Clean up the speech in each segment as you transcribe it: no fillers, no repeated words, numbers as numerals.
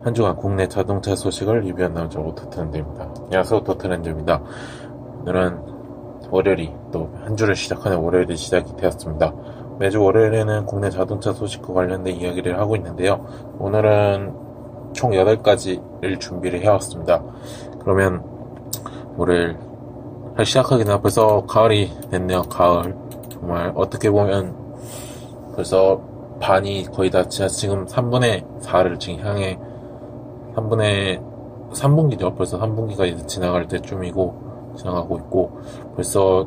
한 주간 국내 자동차 소식을 리뷰한 남자 오토트렌드입니다. 안녕하세요, 오토트렌드입니다. 오늘은 월요일이 또 한 주를 시작하는 월요일이 시작이 되었습니다. 매주 월요일에는 국내 자동차 소식과 관련된 이야기를 하고 있는데요. 오늘은 총 8가지를 준비를 해왔습니다. 그러면 월요일 시작하기 전에 벌써 가을이 됐네요. 가을. 정말 어떻게 보면 벌써 반이 거의 다 지금 3분의 4를 지금 향해 3분기죠. 벌써 3분기가 이제 지나갈 때쯤이고, 지나가고 있고, 벌써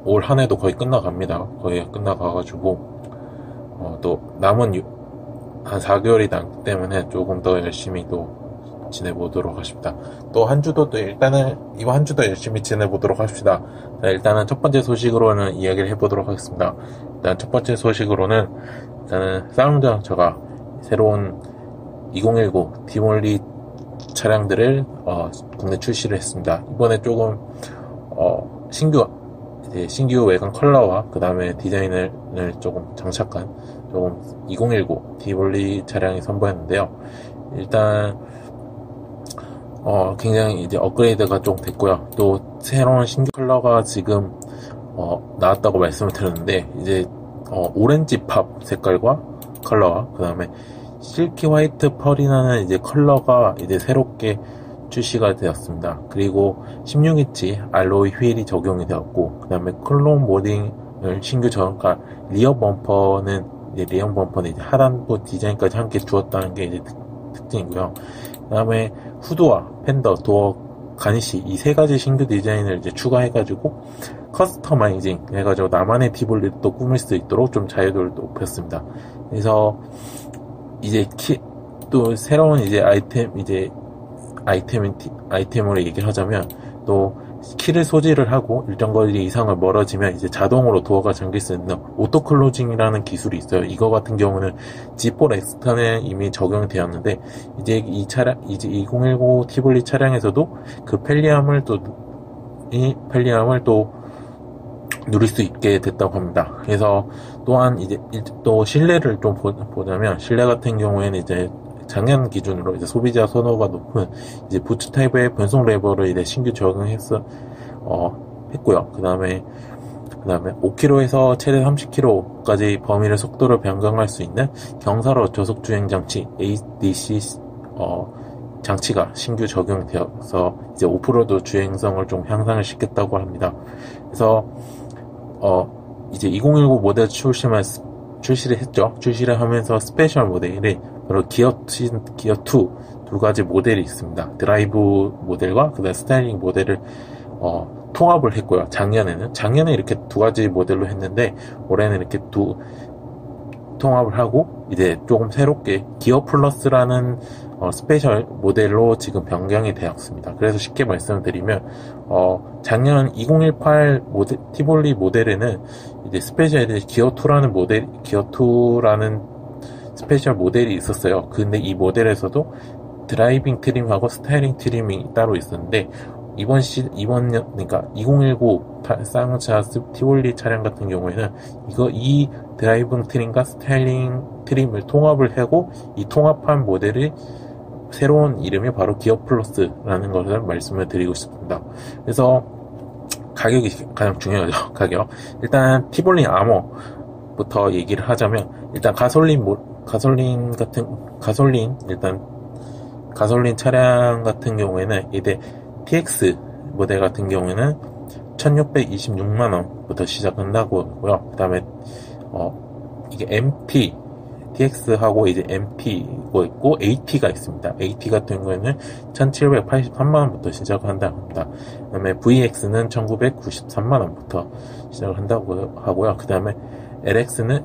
올 한 해도 거의 끝나갑니다. 거의 끝나가가지고, 또 남은 한 4개월이 남기 때문에 조금 더 열심히 또 지내보도록 하십니다. 또 한 주도 이번 한 주도 열심히 지내보도록 합시다. 자, 일단은 첫 번째 소식으로는 이야기를 해보도록 하겠습니다. 일단 첫 번째 소식으로는, 일단은 쌍용자동차가 새로운 2019 디몰리 차량들을 국내 출시를 했습니다. 이번에 조금 신규 외관 컬러와 그 다음에 디자인을 조금 장착한 조금 2019 디몰리 차량이 선보였는데요. 일단 굉장히 이제 업그레이드가 좀 됐고요. 또 새로운 신규 컬러가 지금 나왔다고 말씀을 드렸는데, 이제 오렌지 팝 색깔과 컬러와 그 다음에 실키 화이트 펄이라는 이제 컬러가 이제 새롭게 출시가 되었습니다. 그리고 16인치 알로이 휠이 적용이 되었고, 그 다음에 클론 모딩을 신규 그러니까 리어 범퍼는 이제 하단부 디자인까지 함께 주었다는 게 이제 특징이고요. 그 다음에 후드와 팬더, 도어, 가니쉬 이 세 가지 신규 디자인을 이제 추가해가지고 커스터마이징 해가지고 나만의 디볼리를 또 꾸밀 수 있도록 좀 자유도를 높였습니다. 그래서 이제 또 새로운 이제 아이템으로 얘기를 하자면, 또 키를 소지를 하고 일정 거리 이상을 멀어지면 이제 자동으로 도어가 잠길 수 있는 오토 클로징이라는 기술이 있어요. 이거 같은 경우는 G4 엑스턴에 이미 적용이 되었는데, 이제 이제 2019 티볼리 차량에서도 그 편리함을 또 누릴 수 있게 됐다고 합니다. 그래서 또한 이제 또 실내를 좀 보자면, 실내 같은 경우에는 이제 작년 기준으로 이제 소비자 선호가 높은 이제 부츠 타입의 변속 레버를 이제 신규 했고요. 그 다음에 5km에서 최대 30km까지 범위를 속도를 변경할 수 있는 경사로 저속 주행 장치 ADC 장치가 신규 적용되어서 이제 오프로드 주행성을 좀 향상을 시켰다고 합니다. 그래서 이제 2019 모델 출시를 했죠. 출시를 하면서 스페셜 모델이 바로 기어 2 두 가지 모델이 있습니다. 드라이브 모델과 그다음 스타일링 모델을 통합을 했고요. 작년에 이렇게 두 가지 모델로 했는데, 올해는 이렇게 통합을 하고 이제 조금 새롭게 기어 플러스라는 스페셜 모델로 지금 변경이 되었습니다. 그래서 쉽게 말씀드리면, 작년 2018 티볼리 모델에는 이제 스페셜 기어 2라는 스페셜 모델이 있었어요. 근데 이 모델에서도 드라이빙 트림하고 스타일링 트림이 따로 있었는데, 그러니까 2019 쌍용차 티볼리 차량 같은 경우에는 이 드라이빙 트림과 스타일링 트림을 통합을 하고, 이 통합한 모델이 새로운 이름이 바로 기어 플러스라는 것을 말씀을 드리고 싶습니다. 그래서 가격이 가장 중요하죠. 가격. 일단 티볼리 아머부터 얘기를 하자면, 일단 가솔린 차량 같은 경우에는 이제 TX 모델 같은 경우에는 1626만원부터 시작한다고 하고요. 그 다음에 이게 MT TX하고 이제 MT가 있고 AT가 있습니다. AT 같은 경우에는 1783만원부터 시작한다고 합니다. 그 다음에 VX는 1993만원부터 시작을 한다고 하고요. 그 다음에 LX는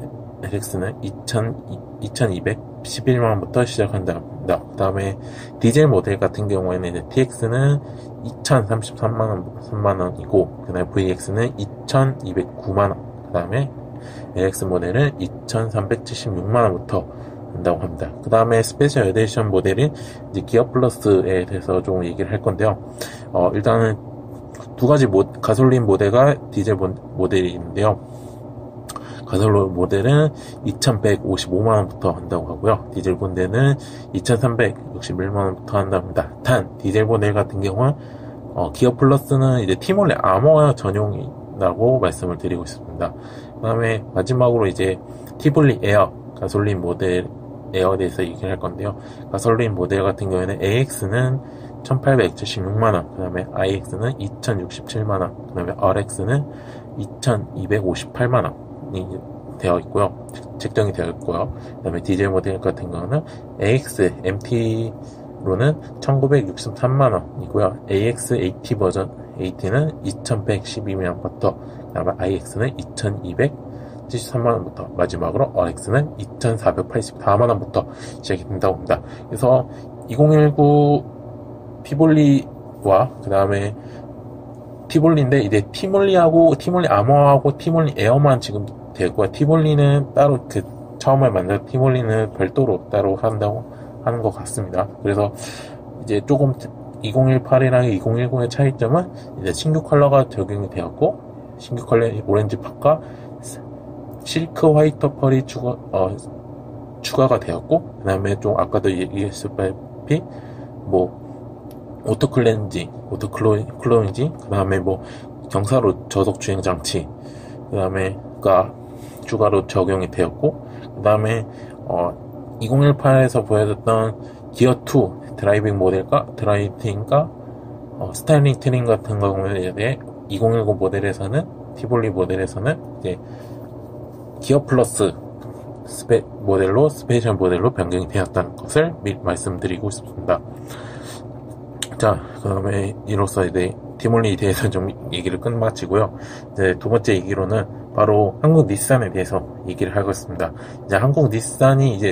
2211만원부터 시작한다고 합니다. 그 다음에 디젤 모델 같은 경우에는 이제 TX는 2033만원이고, 그 다음에 VX는 2209만원, 그 다음에 LX 모델은 2376만원부터 한다고 합니다. 그 다음에 스페셜 에디션 모델인 이제 기어 플러스에 대해서 좀 얘기를 할 건데요. 일단은 두 가지 가솔린 모델과 디젤 모델이 있는데요. 가솔린 모델은 2,155만원부터 한다고 하고요. 디젤 모델은 2,361만원부터 한답니다. 단, 디젤 모델 같은 경우는, 기어 플러스는 이제 티몰리 아머 전용이라고 말씀을 드리고 있습니다. 그 다음에 마지막으로 이제 티볼리 에어, 가솔린 모델 에어에 대해서 얘기를 할 건데요. 가솔린 모델 같은 경우에는 AX는 1,876만원, 그 다음에 IX는 2,067만원, 그 다음에 RX는 2,258만원이 되어 있고요. 책정이 되어 있고요. 그 다음에 디젤 모델 같은 경우는 AX MT로는 1,963만원이고요. AX AT 버전 AT는 2,112만원부터, 그 다음에 IX는 2,273만원부터, 마지막으로 RX는 2,484만원부터 시작이 된다고 합니다. 그래서 2019 티볼리와 그 다음에 티볼리인데 이제 티몰리하고 티몰리 아머하고 티몰리 에어만 지금 되고요. 티몰리는 따로 처음에 만든 티몰리는 별도로 따로 한다고 하는 것 같습니다. 그래서 이제 조금 2018이랑 2019의 차이점은 이제 신규 컬러가 적용이 되었고, 신규 컬러의 오렌지 팍과 실크 화이트 펄이 추가가 되었고, 그 다음에 좀 아까도 얘기했다시피 오토 클렌징, 그 다음에 경사로 저속 주행 장치, 그 다음에가 추가로 적용이 되었고, 그 다음에 2018에서 보여줬던 기어2 드라이빙과 스타일링 트림 같은 경우에 2019 모델에서는, 티볼리 모델에서는 이제 기어 플러스 스페셜 모델로 변경이 되었다는 것을 말씀드리고 싶습니다. 자, 그 다음에 이로써 이제 티몰리에 대해서 좀 얘기를 끝마치고요. 이제 두 번째 얘기로는 바로 한국 닛산에 대해서 얘기를 하겠습니다. 이제 한국 닛산이 이제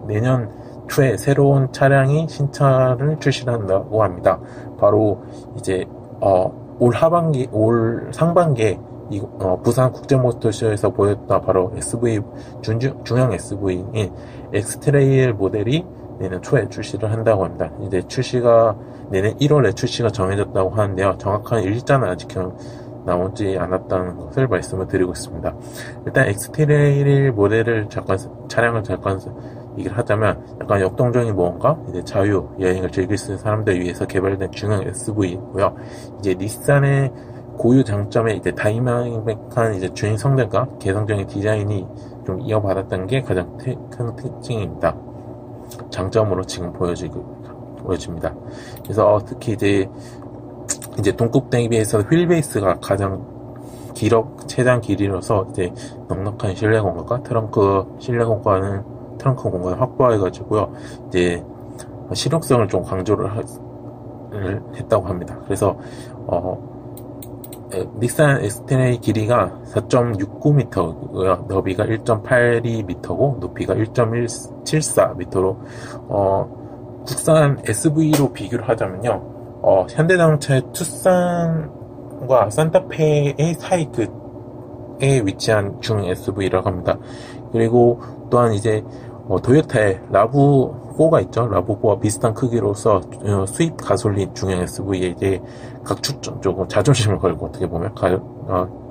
내년 초에 새로운 차량이 신차를 출시한다고 합니다. 바로 이제 올 상반기에 부산 국제모터쇼에서 보였던 바로 SV 중형 SV인 엑스트레일 모델이 내년 초에 출시를 한다고 합니다. 이제 내년 1월에 출시가 정해졌다고 하는데요. 정확한 일자는 아직 나오지 않았다는 것을 말씀을 드리고 있습니다. 일단 엑스트레일 모델을 차량을 잠깐 얘기를 하자면, 약간 역동적인 무언가, 이제 자유 여행을 즐길 수 있는 사람들 위해서 개발된 중형 SUV이고요. 이제 닛산의 고유 장점에 이제 다이나믹한 이제 주행 성능과 개성적인 디자인이 좀 이어받았다는 게 가장 큰 특징입니다. 장점으로 지금 보여집니다. 그래서 특히 이제 동급 대비해서 휠베이스가 가장 최장 길이로서 이제 넉넉한 실내 공간과 트렁크 공간을 확보해가지고요. 이제 실용성을 좀 강조를 했다고 합니다. 그래서 닛산 엑스트레일 길이가 4.69m고요. 너비가 1.82m고 높이가 1.174m로 국산 SV로 비교를 하자면요. 현대자동차의 투싼과 산타페의 사이에 위치한 중 SV라고 합니다. 그리고 또한 이제 도요타의 라브4가 있죠. 라브4와 비슷한 크기로서 수입 가솔린 중형 SV에 이제 각축전 조금 자존심을 걸고, 어떻게 보면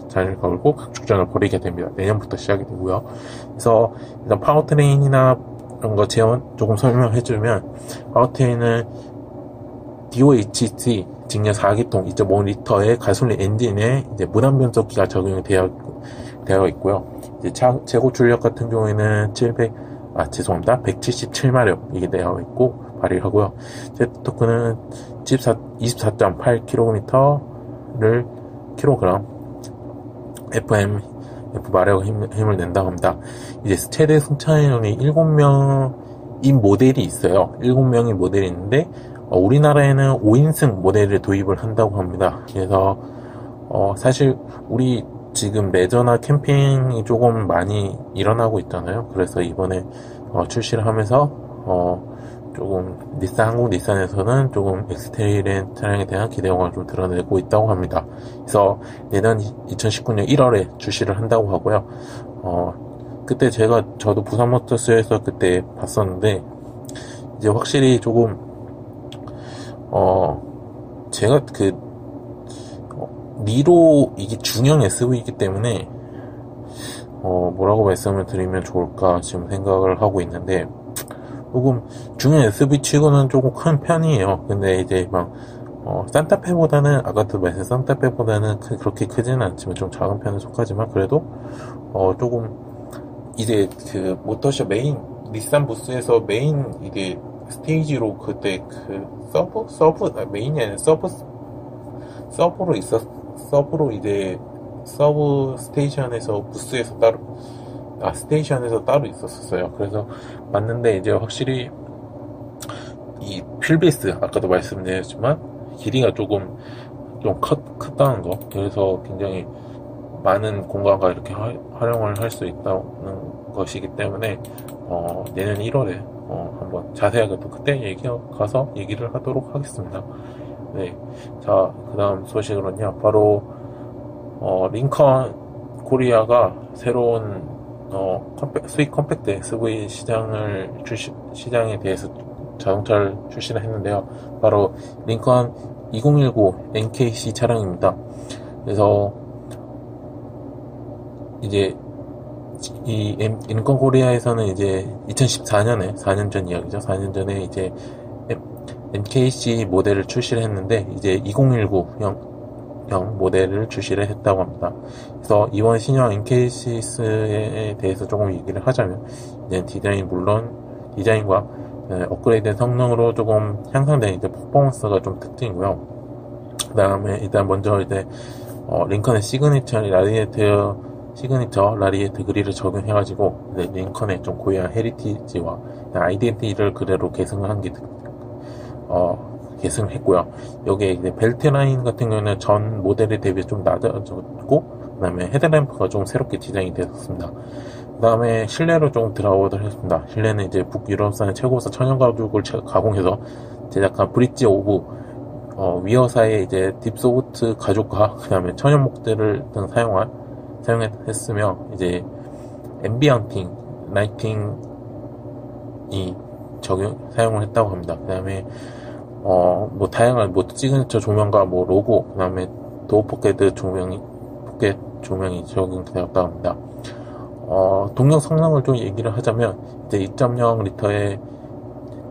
자존심을 걸고 각축전을 벌이게 됩니다. 내년부터 시작이 되고요. 그래서 일단 파워트레인이나 이런 거 조금 설명해주면, 파워트레인은 DOHC 직렬 4기통 2.5L의 가솔린 엔진에 이제 무단 변속기가 적용이 되어 있고요. 이제 최고 출력 같은 경우에는 177마력 이게 되어 있고 발휘하고요. 제트토크는 24.8kg를 F 마력 힘을 낸다고 합니다. 이제 최대 승차인원이 7명인 모델이 있어요. 7명의 모델이 있는데 우리나라에는 5인승 모델을 도입을 한다고 합니다. 그래서 사실 우리 지금 레저나 캠핑이 조금 많이 일어나고 있잖아요. 그래서 이번에 출시를 하면서 조금 한국 닛산에서는 조금 엑스트레일 차량에 대한 기대감을 좀 드러내고 있다고 합니다. 그래서 내년 2019년 1월에 출시를 한다고 하고요. 그때 저도 부산 모터스에서 그때 봤었는데, 이제 확실히 조금 제가 니로 이게 중형 SUV이기 때문에 뭐라고 말씀을 드리면 좋을까 지금 생각을 하고 있는데, 조금 중형 SUV 치고는 조금 큰 편이에요. 근데 이제 막 산타페보다는, 아까도 말씀 산타페보다는 그렇게 크지는 않지만 좀 작은 편에 속하지만, 그래도 조금 이제 그 모터쇼 메인 닛산 부스에서 메인 이제 스테이지로 그때 그 메인이 아니라 서브로 이제 서브 스테이션에서 부스에서 따로, 스테이션에서 따로 있었어요. 그래서 맞는데, 이제 확실히 이 휠베이스 아까도 말씀드렸지만 길이가 조금 좀 크다는 거. 그래서 굉장히 많은 공간과 이렇게 활용을 할 수 있다는 것이기 때문에 내년 1월에 한번 자세하게 또 그때 가서 얘기를 하도록 하겠습니다. 네, 자, 그 다음 소식으로는요, 바로 링컨 코리아가 새로운 수입 컴팩트 SUV 시장에 대해서 자동차를 출시를 했는데요. 바로 링컨 2019 NKC 차량입니다. 그래서 이제 이 링컨 코리아에서는 이제 2014년에 4년 전 이야기죠. 4년 전에 이제 NKC 모델을 출시를 했는데, 이제 2019형 모델을 출시를 했다고 합니다. 그래서 이번 신형 NKC에 대해서 조금 얘기를 하자면, 이제 디자인과 업그레이드된 성능으로 조금 향상된 이제 퍼포먼스가 좀 특징이고요. 그 다음에 일단 먼저 이제 링컨의 시그니처 라리에트 그릴을 적용해가지고 이제 링컨의 좀 고유한 헤리티지와 아이덴티티를 그대로 계승을 했고요. 여기에 이제 벨트 라인 같은 경우는 전 모델에 대비해 좀 낮아졌고, 그 다음에 헤드램프가 좀 새롭게 디자인이 되었습니다. 그 다음에 실내로 좀 들어가보도록 하겠습니다. 실내는 이제 북유럽산의 최고사 천연 가죽을 가공해서 제작한 브릿지 오브 위어사의 이제 딥소프트 가죽과 그 다음에 천연 목재를 등 사용했으며, 이제 앰비언팅 라이팅이 사용을 했다고 합니다. 그 다음에 다양한 시그니처 조명과 로고, 그 다음에 도어 포켓 조명이 적용되었다고 합니다. 동력 성능을 좀 얘기를 하자면, 이제 2.0 리터의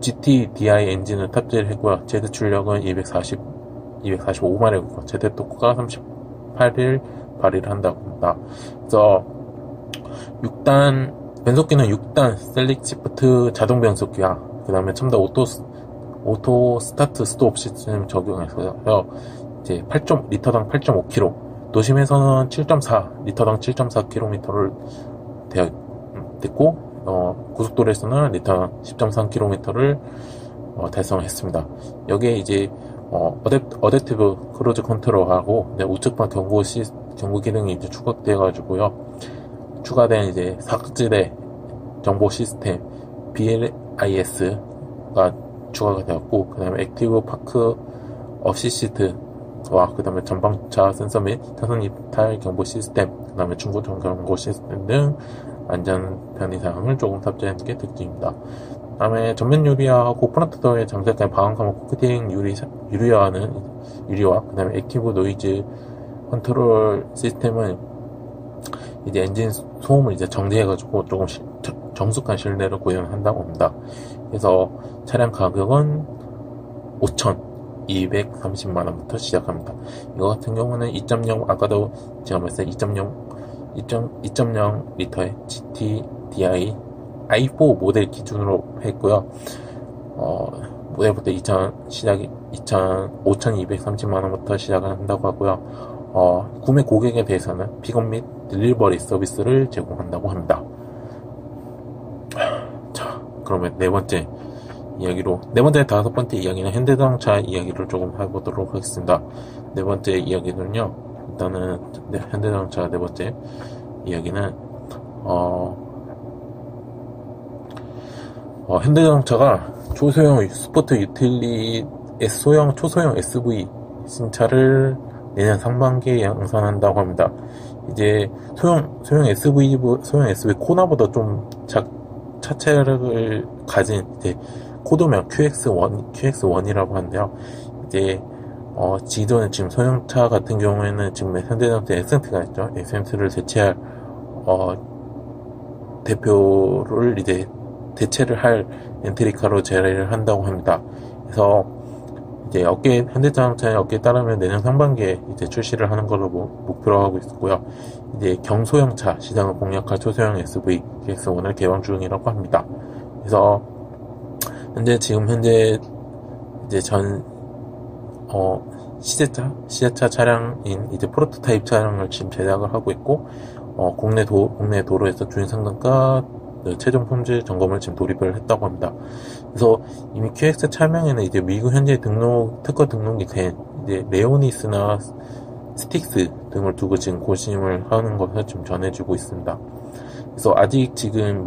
GT-DI 엔진을 탑재를 했고요. 최대 출력은 245마력이고, 최대 토크가 38을 발휘를 한다고 합니다. 그래서 변속기는 6단 셀릭 시프트 자동 변속기와, 그 다음에 첨단 오토 스타트 스톱 시스템 적용해서 이제 리터당 8.5km, 도심에서는 7.4리터당 7.4km를 됐고, 고속도로에서는 리터당 10.3km를 달성했습니다. 여기에 이제 어댑티브 크루즈 컨트롤하고 우측방 경고 기능이 이제 추가되어가지고요. 추가된 이제 사각지대 정보 시스템 BLIS가 추가가 되었고, 그 다음에 액티브 파크 어시스트와 그 다음에 전방차 센서 및 차선 이탈 경보 시스템, 그 다음에 중고 경고 시스템 등 안전 편의사항을 조금 탑재한 게 특징입니다. 그 다음에 전면 유리화하고 프론트 도어에 장착된 방음감은 코팅 유리와 그 다음에 액티브 노이즈 컨트롤 시스템은 이제 엔진 소음을 이제 정지해가지고 조금 정숙한 실내를 구현한다고 합니다. 그래서 차량 가격은 5,230만원부터 시작합니다. 이거 같은 경우는 2.0, 아까도 제가 말했어요. 2.0 리터의 GT-DI i4 모델 기준으로 했고요. 모델부터 5,230만원부터 시작을 한다고 하고요. 구매 고객에 대해서는 픽업 및 딜리버리 서비스를 제공한다고 합니다. 자, 그러면 네 번째, 다섯 번째 이야기는 현대자동차 이야기를 조금 해보도록 하겠습니다. 네 번째 이야기는요, 일단은 현대자동차 네 번째 이야기는 현대자동차가 초소형 스포트 유틸리 초소형 SUV 신차를 내년 상반기에 양산한다고 합니다. 이제 소형 SUV 코나보다 좀 차체를 가진 이제 코드명 QX1이라고 하는데요. 이제 지금 소형차 같은 경우에는 지금 현대자동차 에센트가 있죠. 에센트를 대체할 대표를 이제 대체를 할 엔트리카로 제외를 한다고 합니다. 그래서 이제 현대자동차의 업계에 따르면 내년 상반기에 이제 출시를 하는 걸로 목표로 하고 있고요. 이제 경소형차 시장을 공략할 초소형 SUV QX1을 개발 중이라고 합니다. 그래서 현재 이제 시제차 차량인 이제 프로토타입 차량을 지금 제작을 하고 있고, 국내 도로에서 주행 상담과 최종 품질 점검을 지금 돌입을 했다고 합니다. 그래서 이미 QX 차량에는 이제 미국 현재 특허 등록이 된 이제 레오니스나 스틱스 등을 두고 지금 고심을 하는 것을 지금 전해주고 있습니다. 그래서 아직 지금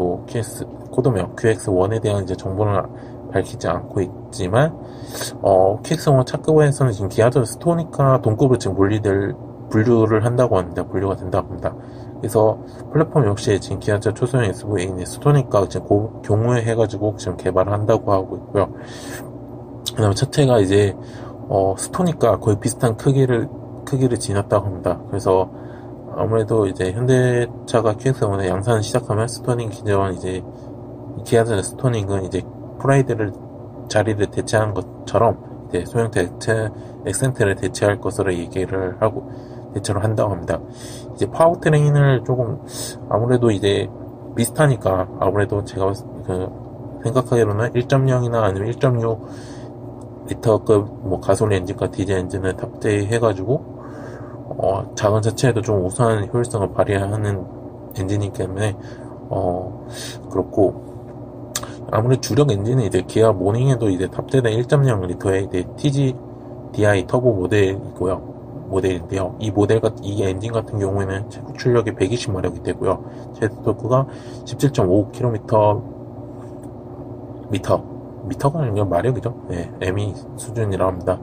코드명 QX1에 대한 이제 정보를 밝히지 않고 있지만, QX1 차급에서는 지금 기아전 스토닉과 동급으로 지금 분류를 한다고 합니다. 분류가 된다고 합니다. 그래서 플랫폼 역시 지금 기아차 초소형 SUV인 스토닉과 지금 경우해가지고 지금 개발을 한다고 하고 있고요. 그 다음에 차체가 이제, 스토닉과 거의 비슷한 크기를 지녔다고 합니다. 그래서 아무래도 이제 현대차가 QX1에 양산을 시작하면 스토닉 기존 이제 기아차 스토닉은 이제 프라이드를 자리를 대체하는 것처럼 이제 소형 엑센트를 대체할 것으로 대체를 한다고 합니다. 이제 파워트레인을 조금 아무래도 이제 비슷하니까 아무래도 제가 생각하기로는 1.0이나 아니면 1.6리터급 가솔린 엔진과 디젤 엔진을 탑재해가지고 작은 자체에도 좀 우수한 효율성을 발휘하는 엔진이기 때문에 그렇고, 아무래도 주력 엔진은 이제 기아 모닝에도 이제 탑재된 1.0리터의 이제 TGDI 터보 모델인데요. 이 엔진 같은 경우에는 최고 출력이 120마력이 되고요. 최대 토크가 17.5km 미터가 아니라 마력이죠. 네, ME 수준이라 합니다.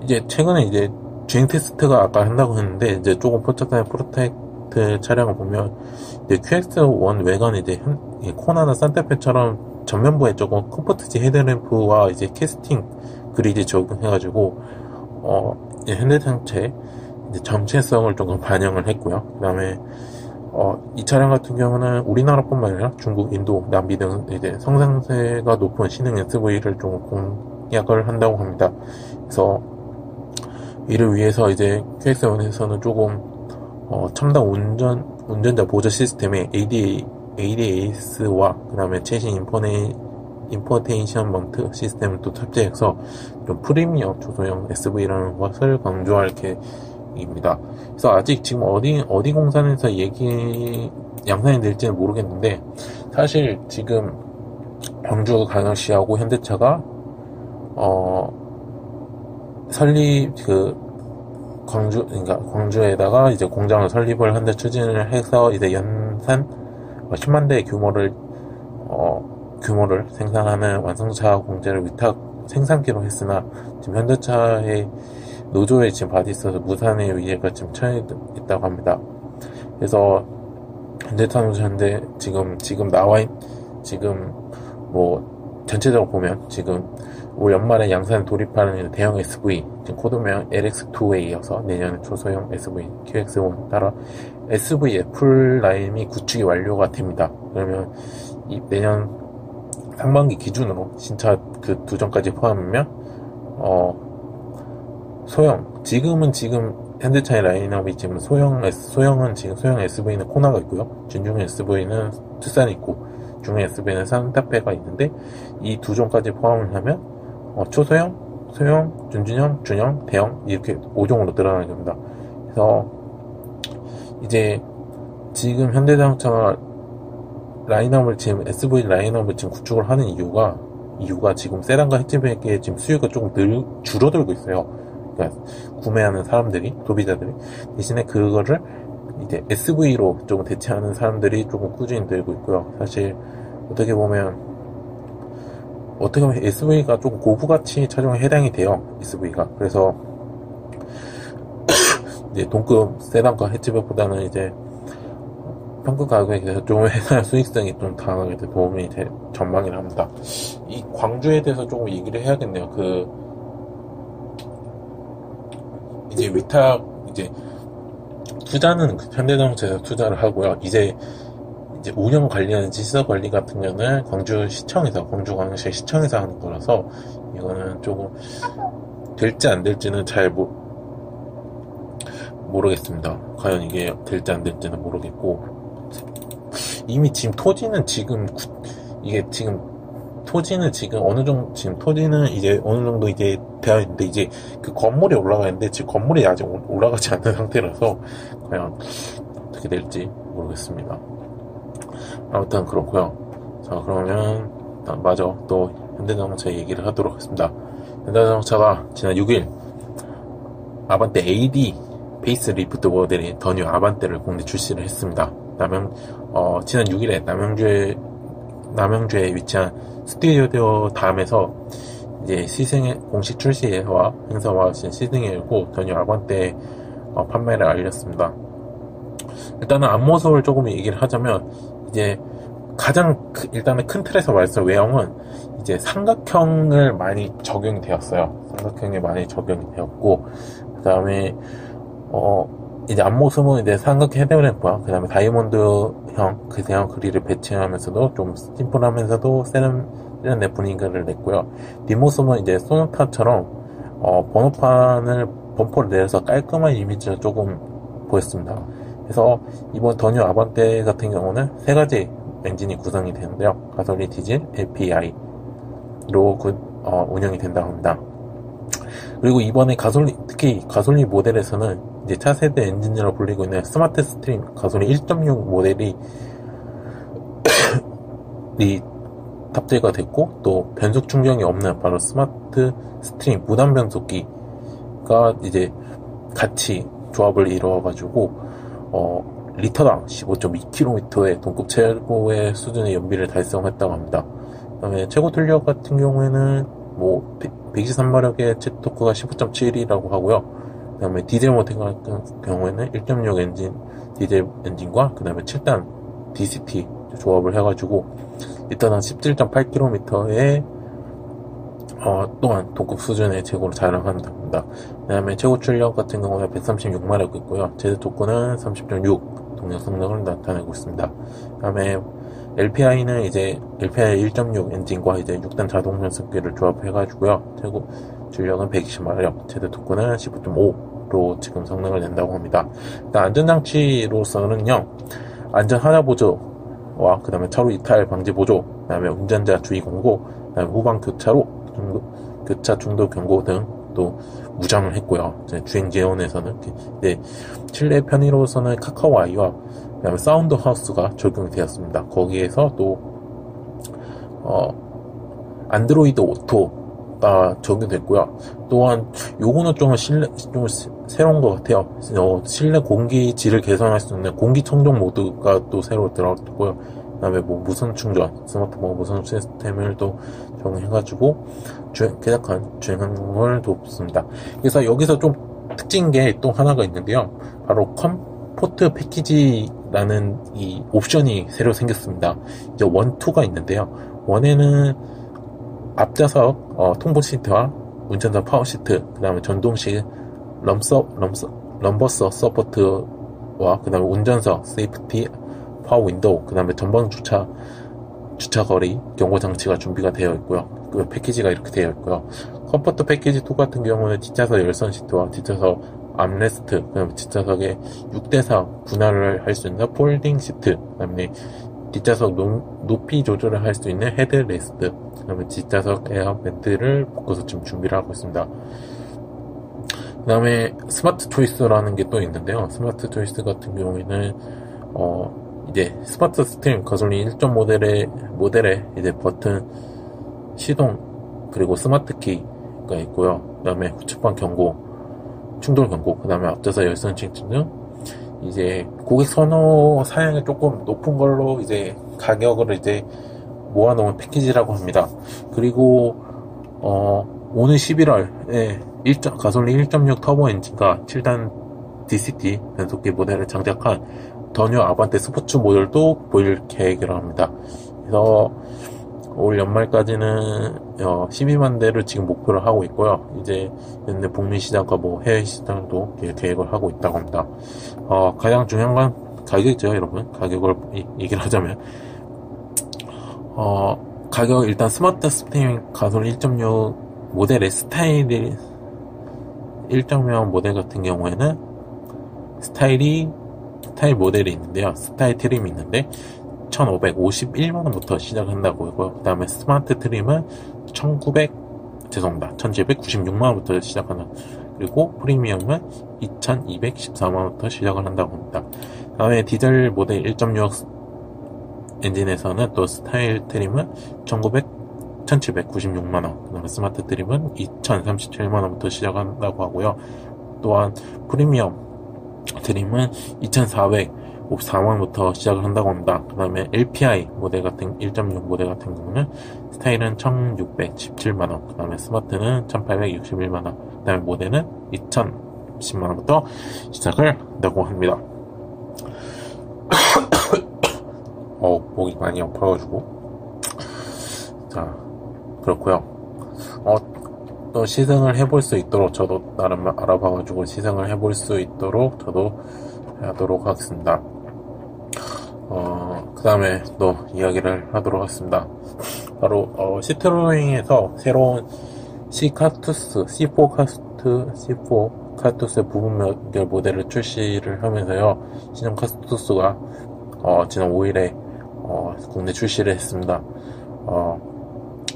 이제 최근에 이제 주행 테스트가 아까 한다고 했는데, 이제 조금 포착된 프로텍트 차량을 보면 이제 QX1 외관에 이제 코나나 산타페처럼 전면부에 조금 컴포트지 헤드램프와 이제 캐스팅 그리드 적용해가지고 이제 현대자동차의 이제 정체성을 조금 반영을 했고요. 그 다음에 이 차량 같은 경우는 우리나라뿐만 아니라 중국, 인도, 남미 등 이제 성장세가 높은 신흥 SUV를 좀 공략을 한다고 합니다. 그래서 이를 위해서 이제 QX1에서는 조금 첨단 운전자 보조 시스템의 ADAS와 그 다음에 최신 인포테인먼트 시스템을 또 탑재해서 좀 프리미엄 초소형 SUV라는 것을 강조할 계획입니다. 그래서 아직 지금 어디 공산에서 양산이 될지는 모르겠는데, 사실 지금 광주 광역시하고 현대차가 광주에다가 이제 공장을 설립을 한데 추진을 해서 이제 연산 10만 대 규모를 생산하는 완성차 공제를 위탁 생산기로 했으나, 지금 현대차의 노조에 지금 받이 있어서 무산의 위해가 지금 처해 있다고 합니다. 그래서 현대차는 지금 전체적으로 보면 지금 올 연말에 양산에 돌입하는 대형 SUV, 지금 코드명 LX2에 이어서 내년에 초소형 SUV QX1 따라 SUV의 풀 라인이 구축이 완료가 됩니다. 그러면 내년 상반기 기준으로 신차 그 두 종까지 포함하면 지금 현대차의 라인업이 지금 소형은 지금 소형 SUV는 코나가 있고요, 준중 SUV는 투싼이 있고, 중형 SUV는 산타페가 있는데, 이 두 종까지 포함을 하면 초소형, 소형, 준중형, 중형, 대형 이렇게 5종으로 늘어나게 됩니다. 그래서 이제 지금 현대자동차가 지금 SUV 라인업을 지금 구축을 하는 이유가 지금 세단과 해치백의 지금 수요가 조금 줄어들고 있어요. 그러니까 구매하는 사람들이, 소비자들이. 대신에 그거를 이제 SUV로 조금 대체하는 사람들이 조금 꾸준히 늘고 있고요. 사실 어떻게 보면 SUV가 조금 고부가치 차종에 해당이 돼요. SUV가. 그래서 이제 동급 세단과 해치백보다는 이제 평균 가격에 대해서 좀 회사 수익성이 좀 강하게 도움이 될 전망이랍니다. 이 광주에 대해서 조금 얘기를 해야겠네요. 이제 투자는 현대자동차에서 투자를 하고요. 이제 운영 관리하는 시설 관리 같은 경우는 광주광역시 시청에서 하는 거라서 이거는 조금 될지 안 될지는 잘 모르겠습니다. 과연 이게 될지 안 될지는 모르겠고, 이미 지금 토지는 이제 어느 정도 이제 되어 있는데, 이제 그 건물이 올라가 있는데, 지금 건물이 아직 올라가지 않는 상태라서, 과연 어떻게 될지 모르겠습니다. 아무튼 그렇고요. 자, 그러면 마저 또 현대자동차 얘기를 하도록 하겠습니다. 현대자동차가 지난 6일 아반떼 AD 페이스리프트 모델인 더 뉴 아반떼를 국내 출시를 했습니다. 지난 6일에 남양주에 위치한 스튜디오 다음에서 이제 공식 출시와 행사와 시승을 열고 더 뉴 아반떼 판매를 알렸습니다. 일단은 앞모습을 조금 얘기를 하자면, 이제 일단은 큰 틀에서 말해서 외형은 이제 삼각형을 많이 적용이 되었어요. 삼각형이 많이 적용이 되었고, 그 다음에 이제 앞모습은 이제 삼각형 헤드램프와 그 다음에 다이아몬드형 그 대형 그릴을 배치하면서도 좀 심플하면서도 세련된 분위기를 냈고요. 뒷모습은 이제 소나타처럼 범퍼를 내려서 깔끔한 이미지가 조금 보였습니다. 그래서 이번 더 뉴 아반떼 같은 경우는 세 가지 엔진이 구성이 되는데요. 가솔린, 디젤, LPI로 운영이 된다고 합니다. 그리고 이번에 특히 가솔린 모델에서는 이제 차세대 엔진으로 불리고 있는 스마트 스트림 가솔린 1.6 모델이 탑재가 됐고, 또 변속 충전이 없는 바로 스마트 스트림 무단 변속기가 이제 같이 조합을 이루어가지고 리터당 15.2km의 동급 최고의 수준의 연비를 달성했다고 합니다. 그 다음에 최고 출력 같은 경우에는 123마력의 제트토크가 15.7이라고 하고요. 그 다음에 디젤 모델 같은 경우에는 1.6 디젤 엔진과 그 다음에 7단 DCT 조합을 해가지고 리터당 17.8km의 또한 동급 수준의 최고를 자랑한답니다. 그 다음에 최고 출력 같은 경우는 136마력 있고요. 제트토크는 30.6 동력 성능을 나타내고 있습니다. 그 다음에 LPI는 이제 LPI 1.6 엔진과 이제 6단 자동 변속기를 조합해가지고요. 최고 출력은 120마력, 제트토크는 15.5로 지금 성능을 낸다고 합니다. 일단 안전장치로서는요, 안전 하자 보조와 그 다음에 차로 이탈 방지 보조, 그 다음에 운전자 주의 공고, 그 다음에 후방 교차 중도 경고 등 또 무장을 했고요. 주행 지원에서는 실내 편의로서는 카카오 아이와 그 다음에 사운드 하우스가 적용이 되었습니다. 거기에서 또 안드로이드 오토가 적용됐고요. 또한 요거는 좀 새로운 것 같아요. 실내 공기질을 개선할 수 있는 공기청정 모드가 또 새로 들어갔고요. 그 다음에 무선 충전, 스마트폰 무선 시스템을 또 적용해가지고 쾌적한 주행을 돕습니다. 그래서 여기서 좀 특징인 게 또 하나가 있는데요. 바로 컴포트 패키지라는 이 옵션이 새로 생겼습니다. 이제 1, 2가 있는데요. 1에는 앞좌석 통보 시트와 운전자 파워 시트, 그 다음에 전동식 럼버서 서포트와 그 다음에 운전석 세이프티 파워 윈도우, 그 다음에 전방 주차 거리 경고 장치가 준비가 되어 있고요. 그 패키지가 이렇게 되어 있고요. 컴포트 패키지 2 같은 경우는 뒷좌석 열선 시트와 뒷좌석 암레스트, 그 다음에 뒷좌석에 6대4 분할을 할 수 있는 폴딩 시트, 그 다음에 뒷좌석 높이 조절을 할 수 있는 헤드레스트, 그 다음에 뒷좌석 에어 벤트를 바꿔서 지금 준비를 하고 있습니다. 그 다음에 스마트 초이스라는 게 또 있는데요. 스마트 초이스 같은 경우에는 이제 스마트 스트림 가솔린 1점 모델에 이제 버튼 시동 그리고 스마트 키가 있고요. 그 다음에 후측방 경고, 충돌 경고, 그 다음에 앞좌석 열선 칭칭 등 이제 고객 선호 사양이 조금 높은 걸로 이제 가격을 이제 모아놓은 패키지라고 합니다. 그리고 오늘 11월에 가솔린 1.6 터보 엔진과 7단 DCT 변속기 모델을 장착한 더 뉴 아반떼 스포츠 모델도 보일 계획이라고 합니다. 그래서 올 연말까지는 12만 대를 지금 목표로 하고 있고요. 이제 연내 북미 시장과 뭐 해외 시장도 계획을 하고 있다고 합니다. 가장 중요한 건 가격이죠, 여러분. 가격을 얘기를 하자면 가격 일단 스마트 스테이밍 가솔 1.6 모델의 스타일 모델 같은 경우에는 스타일 모델이 있는데요. 스타일 트림이 있는데 1,551만원부터 시작한다고 하고요. 그 다음에 스마트 트림은 1,796만원부터 시작한다. 그리고 프리미엄은 2,214만원부터 시작을 한다고 합니다. 그 다음에 디젤 모델 1.6 엔진에서는 또 스타일 트림은 1,796만원, 그 다음에 스마트 트림은 2,037만원부터 시작한다고 하고요. 또한 프리미엄 트림은 2,454만원부터 시작을 한다고 합니다. 그 다음에 LPI 모델 같은 1.6 모델 같은 경우는 스타일은 1,617만원, 그 다음에 스마트는 1,861만원, 그 다음에 모델은 2,010만원부터 시작을 한다고 합니다. 목이 많이 아파가지고. 자, 그렇고요. 또 시승을 해볼 수 있도록 저도 나름 알아봐가지고 시승을 해볼 수 있도록 저도 하도록 하겠습니다. 그 다음에 또 이야기를 하도록 하겠습니다. 바로 시트로잉에서 새로운 C4 카투스 부분별 모델을 출시를 하면서요, 신형 카투스가 지난 5일에 국내 출시를 했습니다.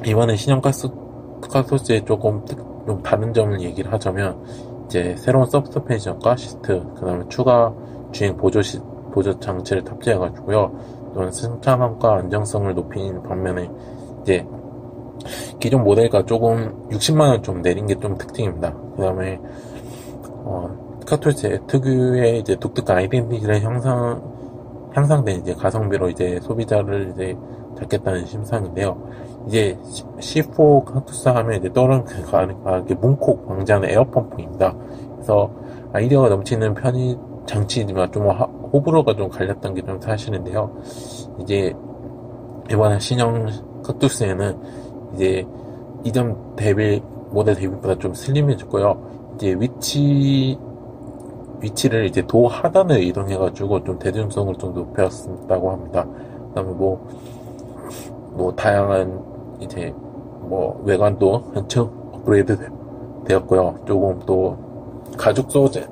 이번에 신형 카투스의 조금 다른 점을 얘기를 하자면, 이제 새로운 서스펜션과 시트, 그 다음에 추가 주행 보조 장치를 탑재해가지고요, 또는 승차감과 안정성을 높이는 반면에 이제 기존 모델과 조금 60만원 좀 내린 게 좀 특징입니다. 그 다음에 카투스의 특유의 이제 독특한 아이덴티티를 향상된 이제 가성비로 이제 소비자를 이제 잡겠다는 심상인데요. 이제 C4 카투스 하면 이제 떠오르는 게 문콕 방지하는 에어펌프입니다. 그래서 아이디어가 넘치는 편의 장치이지만 좀 호불호가 좀 갈렸던 게 좀 사실인데요. 이제 이번에 신형 카투스에는 이제 이전 모델 대비보다 좀 슬림해졌고요. 이제 위치를 이제 도 하단을 이동해가지고 좀 대중성을 좀 높였다고 합니다. 그 다음에 다양한 이제 외관도 한층 업그레이드 되었고요. 조금 또 가죽 소재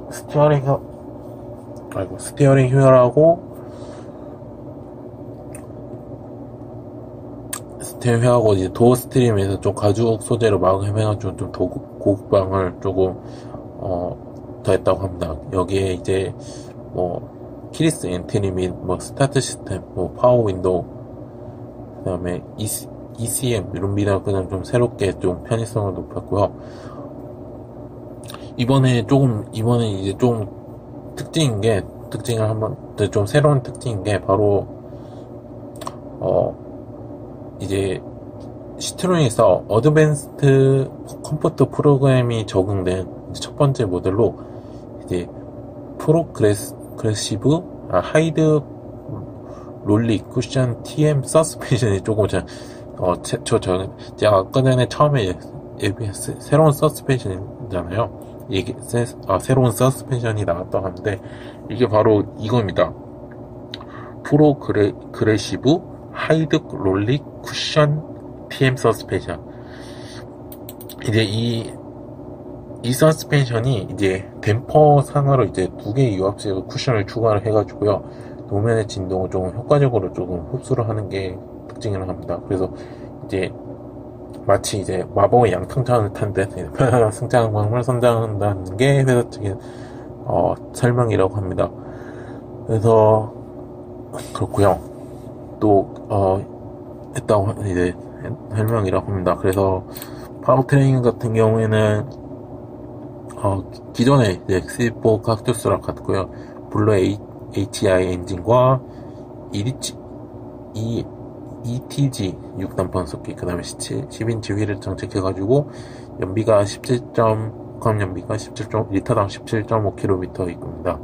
스티어링 휠하고 이제 도어 스트림에서 좀 가죽 소재로 마감해가지고 좀 고급방을 조금 더했다고 합니다. 여기에 이제 키리스 엔트리 및 스타트 시스템, 파워 윈도우, 그 다음에 ECM 이런 미러는 좀 새롭게 좀 편의성을 높였고요. 이번에 이제 좀 좀 새로운 특징인 게 바로 이제 시트로잉에서 어드밴스드 컴포트 프로그램이 적용된 첫 번째 모델로 이제 프로그레시브 하이드 롤리 쿠션 TM 서스펜션이 조금 제가 아까 전에 처음에 새로운 서스펜션이잖아요. 새로운 서스펜션이 나왔다고 하는데 이게 바로 이겁니다. 프로그레시브 하이드 롤리 쿠션 TM 서스펜션. 이제 이 서스펜션이 이제 댐퍼 상으로 이제 2개의 유압식 쿠션을 추가를 해가지고요, 도면의 진동을 조금 효과적으로 조금 흡수를 하는 게 특징이라고 합니다. 그래서 이제 마치 이제 마법의 양탕자를 탄 듯 편안한 승차감을 선사한다는 게 회사 측의 설명이라고 합니다. 그래서 그렇고요. 또 했다고 이제 설명이라고 합니다. 그래서 파워트레인 같은 경우에는 기존의 이제 C4 카투스랑 같고요. 블루 HI 엔진과 ETG 6단 변속기, 그 다음에 10인치 휠을 장착해가지고 리터당 17.5km입니다.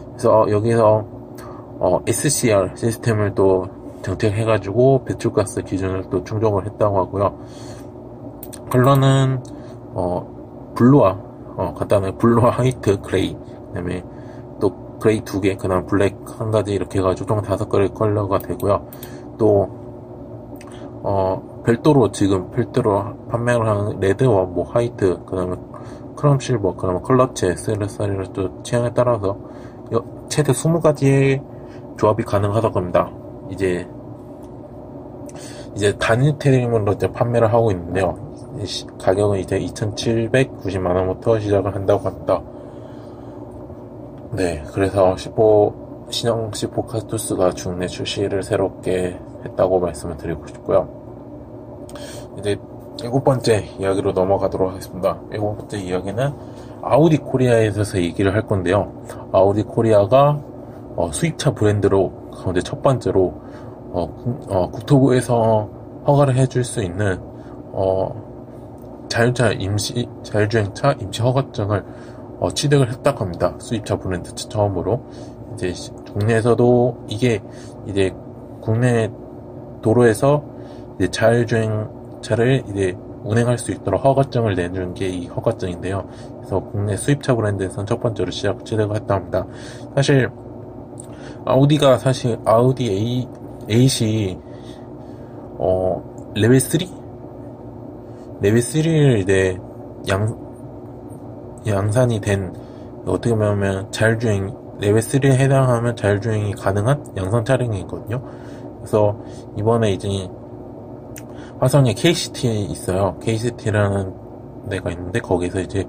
그래서 여기서 SCR 시스템을 또 정책해가지고 배출가스 기준을 또 충족을 했다고 하고요. 컬러는 블루와 간단하게 블루와 화이트, 그레이, 그다음에 또 그레이 2개, 그다음 블랙 1가지 이렇게 해가지고 총 5개의 컬러가 되고요. 또 별도로 판매를 하는 레드와 뭐 화이트, 그다음에 크롬 실버, 그다음에 컬러체, 셀레사리를 또 취향에 따라서 최대 20가지의 조합이 가능하다고 합니다. 이제 단일 테림으로 이제 판매를 하고 있는데요. 가격은 이제 2,790만 원부터 시작을 한다고 합니다. 네, 그래서 신형 C4 카투스가 국내 출시를 새롭게 했다고 말씀을 드리고 싶고요. 이제 7번째 이야기로 넘어가도록 하겠습니다. 7번째 이야기는 아우디 코리아에 대해서 얘기를 할 건데요. 아우디 코리아가 수입차 브랜드로 가운데 첫 번째로 국토부에서 허가를 해줄 수 있는 자율주행차 임시 허가증을 취득을 했다고 합니다. 수입차 브랜드 처음으로. 이제 국내에서도 이게 이제 국내 도로에서 이제 자율주행차를 이제 운행할 수 있도록 허가증을 내준 게 이 허가증인데요. 그래서 국내 수입차 브랜드에서는 첫 번째로 취득을 했다고 합니다. 사실 아우디 A8이 레벨 3? 레벨 3를 이제 양산이 된, 어떻게 보면 레벨 3에 해당하면 자율주행이 가능한 양산 차량이거든요. 그래서 이번에 이제 화성에 KCT에 있어요. KCT라는 데가 있는데 거기서 이제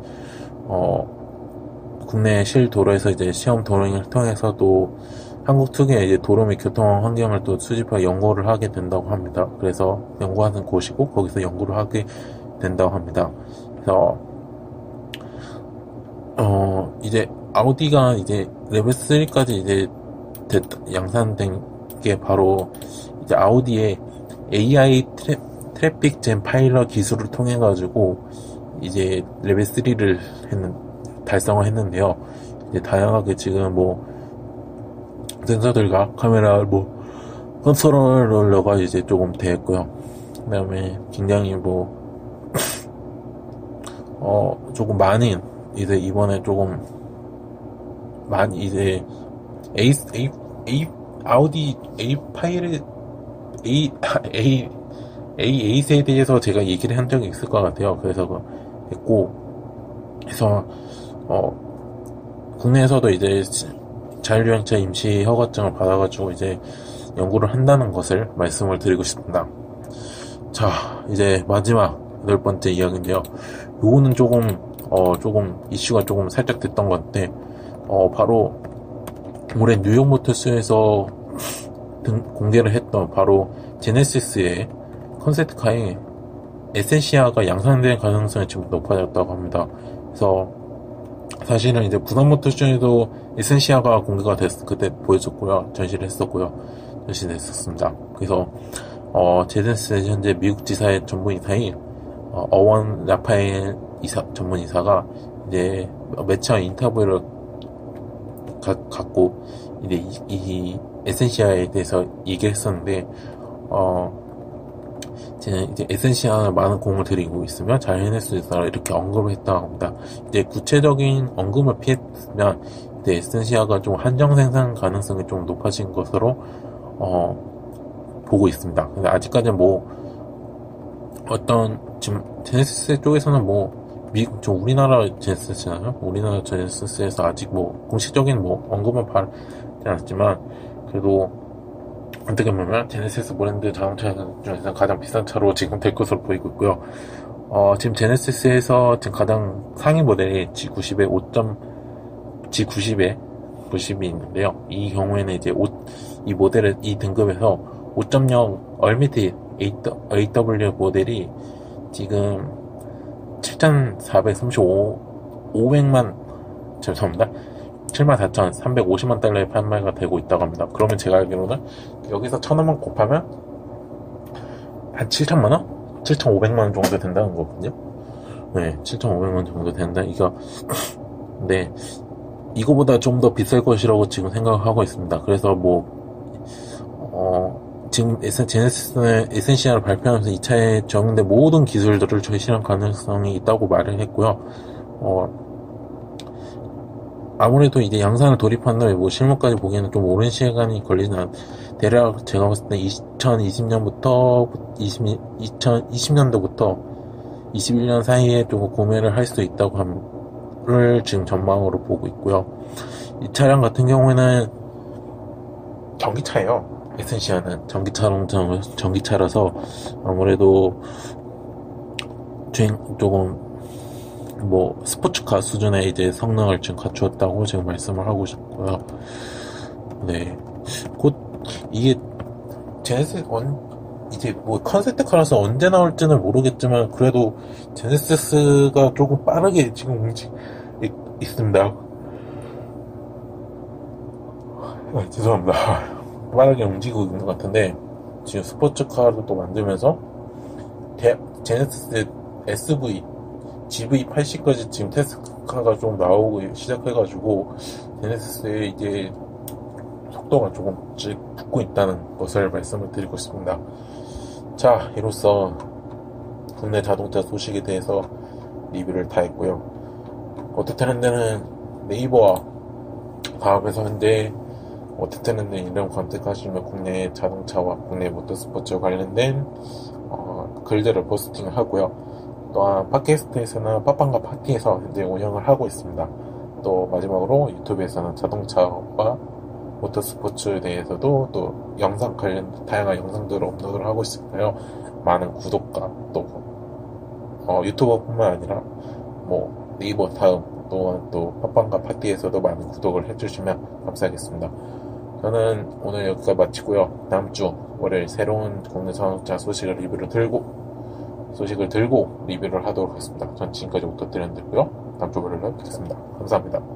국내 실도로에서 이제 시험 도로를 통해서 또 한국 특유의 이제 도로 및 교통 환경을 또 수집하여 연구를 하게 된다고 합니다. 그래서 연구하는 곳이고 거기서 연구를 하게 된다고 합니다. 그래서 이제 아우디가 이제 레벨 3까지 이제 양산된 게 바로 이제 아우디의 AI 트래픽 젠 파일럿 기술을 통해 가지고 이제 레벨 3를 달성을 했는데요. 이제 다양하게 지금 센서들과 카메라 컨트롤러가 이제 조금 되었고요. 그 다음에 굉장히 조금 많은 이제 이번에 조금 많이 이제 아우디 A8에 대해서 제가 얘기를 한 적이 있을 것 같아요. 그래서 국내에서도 이제 자율주행차 임시 허가증을 받아가지고 이제 연구를 한다는 것을 말씀을 드리고 싶습니다. 자, 이제 마지막 8번째 이야기인데요. 요거는 조금 이슈가 조금 살짝 됐던 것 같은데, 바로 올해 뉴욕 모터스에서 공개를 했던 바로 제네시스의 컨셉트카의 에센시아가 양산될 가능성이 지금 높아졌다고 합니다. 그래서 사실은 이제 부산 모터쇼에도 에센시아가 공개가 그때 보여줬고요. 전시를 했었습니다. 그래서 제네시스 현재 미국 지사의 전문이사인 어원 라파엘 전문이사가 이제 매체 인터뷰를 갖고 이제 이 에센시아에 대해서 얘기를 했었는데 이제 에센시아에 많은 공을 들이고 있으면 잘 해낼 수 있다 이렇게 언급을 했다고 합니다. 이제 구체적인 언급을 피했으면 이제 에센시아가 좀 한정 생산 가능성이 좀 높아진 것으로 보고 있습니다. 근데 아직까지는 지금 제네시스 쪽에서는 우리나라 제네시스잖아요. 우리나라 제네시스에서 아직 공식적인 언급은 받지 않았지만 그래도 어떻게 보면 제네시스 브랜드 자동차 중에서 가장 비싼 차로 지금 될 것으로 보이고 있고요. 지금 제네시스에서 지금 가장 상위 모델이 G90이 있는데요. 이 경우에는 이제 이 모델의 이 등급에서 5.0 얼미티 AW 모델이 지금 74,350만 달러에 판매가 되고 있다고 합니다. 그러면 제가 알기로는 여기서 1,000원만 곱하면 한 7,000만원? 7,500만원 정도 된다는 거거든요. 네, 7,500만원 정도 된다. 네, 이거보다 좀 더 비쌀 것이라고 지금 생각하고 있습니다. 그래서 지금 제네시스는 에센시아를 발표하면서 이 차에 적용된 모든 기술들을 절실한 가능성이 있다고 말을 했고요. 아무래도 이제 양산을 돌입한 다음에 뭐 실무까지 보기에는 좀 오랜 시간이 걸리는, 대략 제가 봤을 때 2020년부터 2020년도부터 21년 사이에 좀 구매를 할 수 있다고 함을 지금 전망으로 보고 있고요. 이 차량 같은 경우에는 전기차예요. 에센시아는 전기차라서 아무래도 조금 뭐 스포츠카 수준의 이제 성능을 지금 갖추었다고 지금 말씀을 하고 싶고요. 네, 곧 이게 제네시스 이제 뭐 컨셉트카라서 언제 나올지는 모르겠지만 그래도 제네시스가 조금 빠르게 지금 움직이고 있습니다. 죄송합니다. 빠르게 움직이고 있는 것 같은데, 지금 스포츠카를 또 만들면서 제네시스 SV, GV80까지 지금 테스트카가 좀 나오고 시작해가지고 제네시스의 이제 속도가 조금씩 붙고 있다는 것을 말씀을 드리고 싶습니다. 자, 이로써 국내 자동차 소식에 대해서 리뷰를 다 했고요. 오토트렌드는 네이버와 가업에서 현재 오토트렌드 이름 검색하시면 국내 자동차와 국내 모터스포츠와 관련된 글들을 포스팅을 하고요. 또한 팟캐스트에서는 팟빵과 파티에서 현재 운영을 하고 있습니다. 또 마지막으로 유튜브에서는 자동차와 모터스포츠에 대해서도 또 영상 관련 다양한 영상들을 업로드를 하고 있으니까요. 많은 구독과 또 유튜버뿐만 아니라 뭐 네이버 다음 또한 또 팟빵과 파티에서도 많은 구독을 해주시면 감사하겠습니다. 저는 오늘 여기까지 마치고요. 다음 주 월요일 새로운 국내 자동차 소식을 들고 리뷰를 하도록 하겠습니다. 전 지금까지 오토트렌드고요. 다음 주 월요일에 뵙겠습니다. 감사합니다.